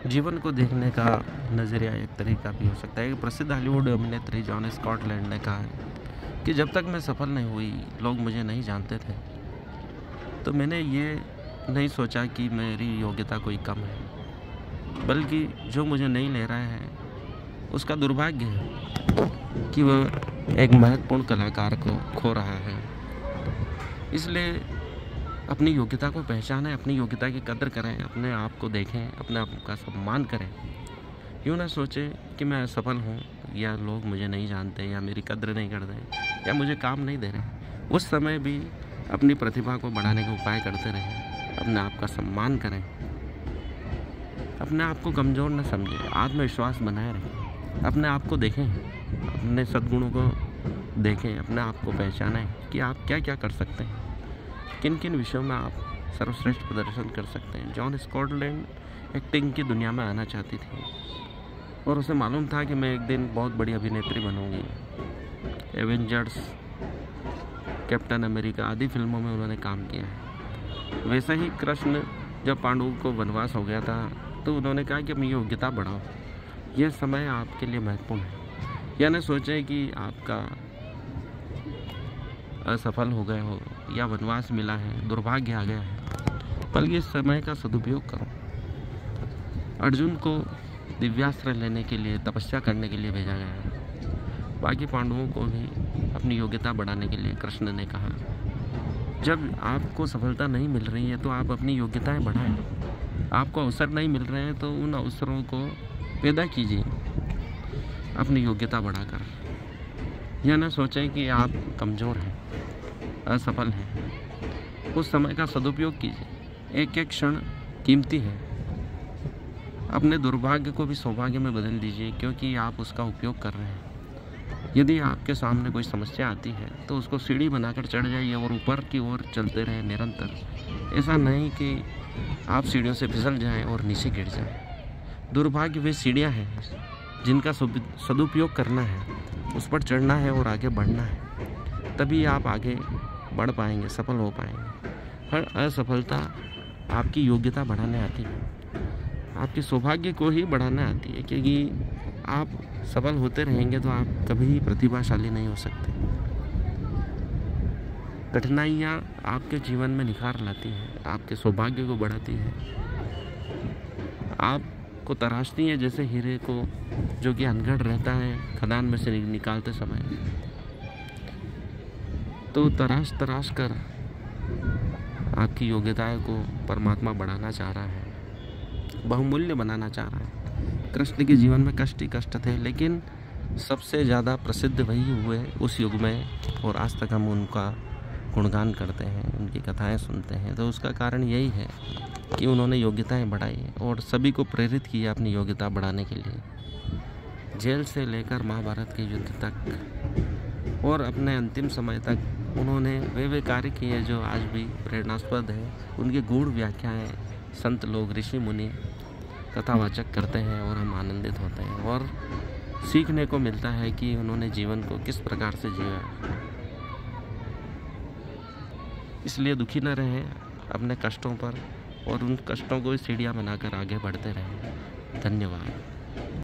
जीवन को देखने का नज़रिया एक तरीका भी हो सकता है। एक प्रसिद्ध हॉलीवुड अभिनेत्री जॉन स्कॉटलैंड ने कहा है कि जब तक मैं सफल नहीं हुई, लोग मुझे नहीं जानते थे, तो मैंने ये नहीं सोचा कि मेरी योग्यता कोई कम है, बल्कि जो मुझे नहीं ले रहा है उसका दुर्भाग्य है कि वह एक महत्वपूर्ण कलाकार को खो रहा है। इसलिए अपनी योग्यता को पहचानें, अपनी योग्यता की कदर करें, अपने आप को देखें, अपने आप का सम्मान करें। यूँ ना सोचें कि मैं असफल हूँ या लोग मुझे नहीं जानते या मेरी कदर नहीं करते या मुझे काम नहीं दे रहे। उस समय भी अपनी प्रतिभा को बढ़ाने के उपाय करते रहें, अपने आप का सम्मान करें, अपने आप को कमज़ोर न समझें, आत्मविश्वास बनाए रखें, अपने आप को देखें, अपने सद्गुणों को देखें, अपने आप को पहचानें कि आप क्या क्या कर सकते हैं, किन किन विषयों में आप सर्वश्रेष्ठ प्रदर्शन कर सकते हैं। जॉन स्कॉटलैंड एक्टिंग की दुनिया में आना चाहती थी और उसे मालूम था कि मैं एक दिन बहुत बड़ी अभिनेत्री बनूंगी। एवेंजर्स, कैप्टन अमेरिका आदि फिल्मों में उन्होंने काम किया है। वैसे ही कृष्ण जब पांडवों को वनवास हो गया था तो उन्होंने कहा कि अपनी योग्यता बढ़ाओ, यह समय आपके लिए महत्वपूर्ण है। यह न सोचें कि आपका असफल हो गए हो या वनवास मिला है, दुर्भाग्य आ गया है, बल्कि इस समय का सदुपयोग करो। अर्जुन को दिव्यास्त्र लेने के लिए, तपस्या करने के लिए भेजा गया है। बाकी पांडवों को भी अपनी योग्यता बढ़ाने के लिए कृष्ण ने कहा, जब आपको सफलता नहीं मिल रही है तो आप अपनी योग्यताएं बढ़ाएं। आपको अवसर नहीं मिल रहे हैं तो उन अवसरों को पैदा कीजिए अपनी योग्यता बढ़ाकर। यह न सोचें कि आप कमज़ोर हैं, असफल हैं। उस समय का सदुपयोग कीजिए। एक एक क्षण कीमती है। अपने दुर्भाग्य को भी सौभाग्य में बदल दीजिए, क्योंकि आप उसका उपयोग कर रहे हैं। यदि आपके सामने कोई समस्या आती है तो उसको सीढ़ी बनाकर चढ़ जाइए और ऊपर की ओर चलते रहें निरंतर। ऐसा नहीं कि आप सीढ़ियों से फिसल जाएं और नीचे गिर जाएं। दुर्भाग्य वे सीढ़ियां हैं जिनका सदुपयोग करना है, उस पर चढ़ना है और आगे बढ़ना है। तभी आप आगे बढ़ पाएंगे, सफल हो पाएंगे। हर असफलता आपकी योग्यता बढ़ाने आती है, आपके सौभाग्य को ही बढ़ाने आती है, क्योंकि आप सफल होते रहेंगे तो आप कभी प्रतिभाशाली नहीं हो सकते। कठिनाइयाँ आपके जीवन में निखार लाती हैं, आपके सौभाग्य को बढ़ाती हैं, आपको तराशती है जैसे हीरे को जो कि अनगढ़ रहता है खदान में से निकालते समय। तो तराश कर आपकी योग्यताओं को परमात्मा बढ़ाना चाह रहा है, बहुमूल्य बनाना चाह रहा है। कृष्ण के जीवन में कष्ट ही कष्ट थे, लेकिन सबसे ज़्यादा प्रसिद्ध वही हुए उस युग में, और आज तक हम उनका गुणगान करते हैं, उनकी कथाएं सुनते हैं। तो उसका कारण यही है कि उन्होंने योग्यताएं बढ़ाई और सभी को प्रेरित किया अपनी योग्यता बढ़ाने के लिए। जेल से लेकर महाभारत के युद्ध तक और अपने अंतिम समय तक उन्होंने वे कार्य किए जो आज भी प्रेरणास्पद है। उनकी गूढ़ व्याख्याएं संत लोग, ऋषि मुनि कथावाचक करते हैं और हम आनंदित होते हैं और सीखने को मिलता है कि उन्होंने जीवन को किस प्रकार से जिया। इसलिए दुखी न रहें अपने कष्टों पर और उन कष्टों को सीढ़ियाँ बनाकर आगे बढ़ते रहें। धन्यवाद।